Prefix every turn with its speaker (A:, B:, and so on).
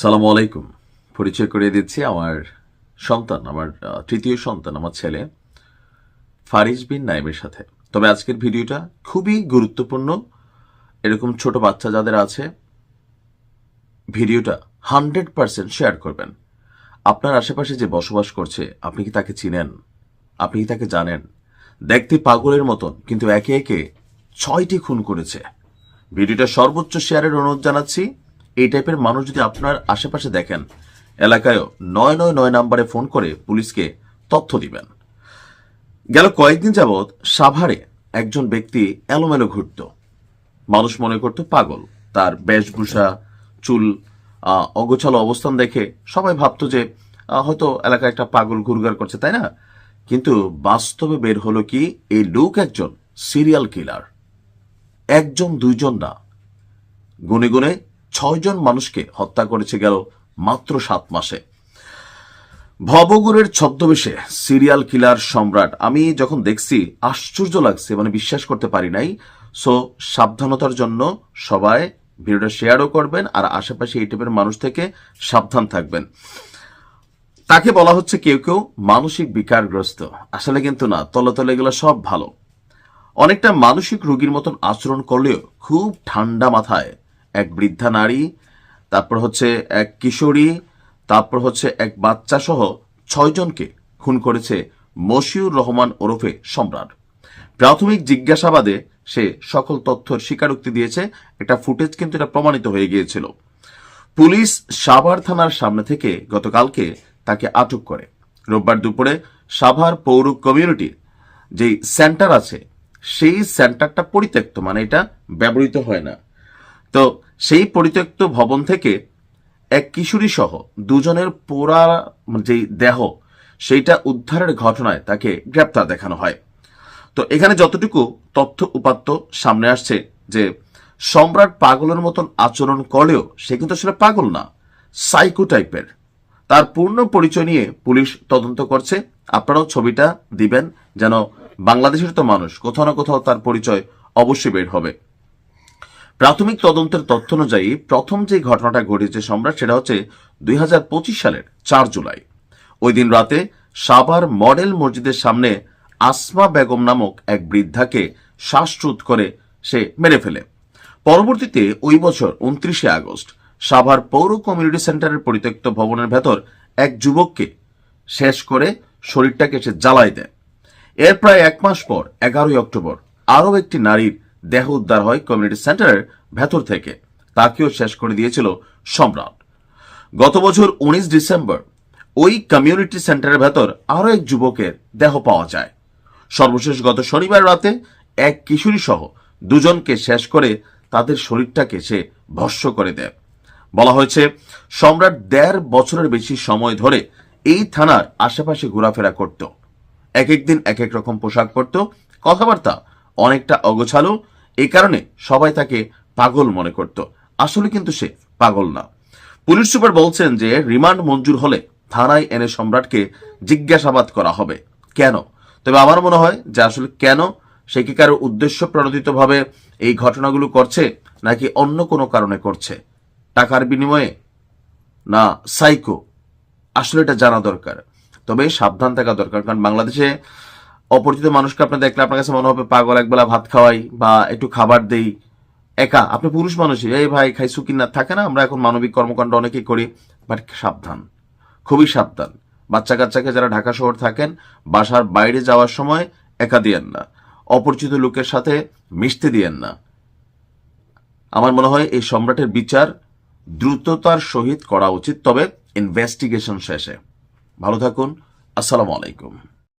A: সালামু আলাইকুম। পরিচয় করিয়ে দিচ্ছি আমার সন্তান, আমার তৃতীয় সন্তান, আমার ছেলে ফারিজ বিন নাইমের সাথে। তবে আজকের ভিডিওটা খুবই গুরুত্বপূর্ণ। এরকম ছোট বাচ্চা যাদের আছে, ভিডিওটা 100% শেয়ার করবেন। আপনার আশেপাশে যে বসবাস করছে, আপনি কি তাকে চিনেন? আপনি কি তাকে জানেন? দেখতে পাগলের মতন, কিন্তু একে একে 6টি খুন করেছে। ভিডিওটা সর্বোচ্চ শেয়ারের অনুরোধ জানাচ্ছি। এই টাইপের মানুষ যদি আপনার আশেপাশে দেখেন, এলাকায়ও 999 নাম্বারে ফোন করে পুলিশকে তথ্য দিবেন। গেল কয়েকদিন যাবৎ সাভারে একজন ব্যক্তি এলোমেলো ঘুরত। মানুষ মনে করত পাগল। তার বেশভূষা, চুল অগোছালো অবস্থান দেখে সবাই ভাবত যে হয়তো এলাকায় একটা পাগল ঘুরঘুর করছে, তাই না? কিন্তু বাস্তবে বের হলো কি, এই লোক একজন সিরিয়াল কিলার। একজন দুইজন না, গুনে গুনে 6 জন মানুষকে হত্যা করেছে গেল মাত্র 7 মাসে। ভবগুরের ছদ্মবেশে সিরিয়াল কিলার সম্রাট। আমি যখন দেখছি আশ্চর্য লাগছে, মানে বিশ্বাস করতে পারি নাই। সো সাবধানতার জন্য সবাই ভিডিওটা শেয়ারও করবেন, আর আশেপাশে এই টাইপের মানুষ থেকে সাবধান থাকবেন। তাকে বলা হচ্ছে কেউ কেউ মানসিক বিকারগ্রস্ত, আসলে কিন্তু না, তলে তলে এগুলো সব ভালো। অনেকটা মানসিক রোগীর মতন আচরণ করলেও খুব ঠান্ডা মাথায় এক বৃদ্ধা নারী, তারপর হচ্ছে এক কিশোরী, তারপর হচ্ছে এক বাচ্চা সহ 6 জনকে খুন করেছে মশিউর রহমান ওরফে সম্রাট। প্রাথমিক জিজ্ঞাসাবাদে সে সকল তথ্যের স্বীকারোক্তি দিয়েছে। একটা ফুটেজ কিন্তু এটা প্রমাণিত হয়ে গিয়েছিল। পুলিশ সাভার থানার সামনে থেকে গতকালকে তাকে আটক করে। রোববার দুপুরে সাভার পৌর কমিউনিটির যে সেন্টার আছে, সেই সেন্টারটা পরিত্যক্ত, মানে এটা ব্যবহৃত হয় না। তো সেই পরিত্যক্ত ভবন থেকে এক কিশোরী সহ 2 জনের পোড়া যে দেহ, সেইটা উদ্ধারের ঘটনায় তাকে গ্রেপ্তার দেখানো হয়। তো এখানে যতটুকু তথ্য উপাত্ত সামনে আসছে যে সম্রাট পাগলের মতন আচরণ করলেও সে কিন্তু আসলে পাগল না, সাইকো টাইপের। তার পূর্ণ পরিচয় নিয়ে পুলিশ তদন্ত করছে। আপনারাও ছবিটা দিবেন, যেন বাংলাদেশের তো মানুষ, কোথাও না কোথাও তার পরিচয় অবশ্যই বের হবে। প্রাথমিক তদন্তের তথ্য অনুযায়ী প্রথম যে ঘটনাটা ঘটেছে সম্রাট, সেটা হচ্ছে 2025 সালের 4 জুলাই। ওই দিন রাতে সাভার মডেল মসজিদের সামনে আসমা বেগম নামক এক বৃদ্ধাকে শ্বাসরোধ করে সে মেরে ফেলে। পরবর্তীতে ওই বছর 29 আগস্ট সাভার পৌর কমিউনিটি সেন্টারের পরিত্যক্ত ভবনের ভেতর এক যুবককে শেষ করে শরীরটাকে সে জ্বালায় দেয়। এর প্রায় 1 মাস পর 11 অক্টোবর আরও একটি নারীর দেহ উদ্ধার হয় কমিউনিটি সেন্টারের ভেতর থেকে। তাকেও শেষ করে দিয়েছিল সম্রাট। গত বছর 19 ডিসেম্বর ওই কমিউনিটি সেন্টারের ভেতর আরও এক যুবকের দেহ পাওয়া যায়। সর্বশেষ গত শনিবার রাতে এক কিশোরী সহ 2 জনকে শেষ করে তাদের শরীরটাকে সে ভস্ম করে দেয়। বলা হয়েছে সম্রাট 1.5 বছরের বেশি সময় ধরে এই থানার আশেপাশে ঘোরাফেরা করত। এক একদিন এক এক রকম পোশাক পরত, কথাবার্তা অনেকটা অগোছালো। এই কারণে সবাই তাকে পাগল মনে করত। আসলে কিন্তু সে পাগল না। পুলিশ সুপার বলছেন যে রিমান্ড মঞ্জুর হলে থানায় এনে সম্রাটকে জিজ্ঞাসাবাদ করা হবে। কেন? তবে আমার মনে হয় যে আসলে কেন, সে কি কারো উদ্দেশ্য প্রণোদিতভাবে এই ঘটনাগুলো করছে, নাকি অন্য কোনো কারণে করছে, টাকার বিনিময়ে, না সাইকো, আসলে এটা জানা দরকার। তবে সাবধান থাকা দরকার, কারণ বাংলাদেশে অপরিচিত মানুষকে আপনি দেখলে আপনার কাছে মনে হবে পাগল, একবেলা ভাত খাওয়াই বা একটু খাবার দেই, একা, আপনি পুরুষ মানুষই, এই ভাই খাইছু কিনা, থাকে না, আমরা এখন মানবিক কর্মকাণ্ড অনেকেই করি। বাট সাবধান, খুবই সাবধান। বাচ্চা কাচ্চাকে যারা ঢাকা শহর থাকেন, বাসার বাইরে যাওয়ার সময় একা দিয়েন না, অপরিচিত লোকের সাথে মিশতে দিয়েন না। আমার মনে হয় এই সম্রাটের বিচার দ্রুততার সহিত করা উচিত, তবে ইনভেস্টিগেশন শেষে। ভালো থাকুন। আসসালামু আলাইকুম।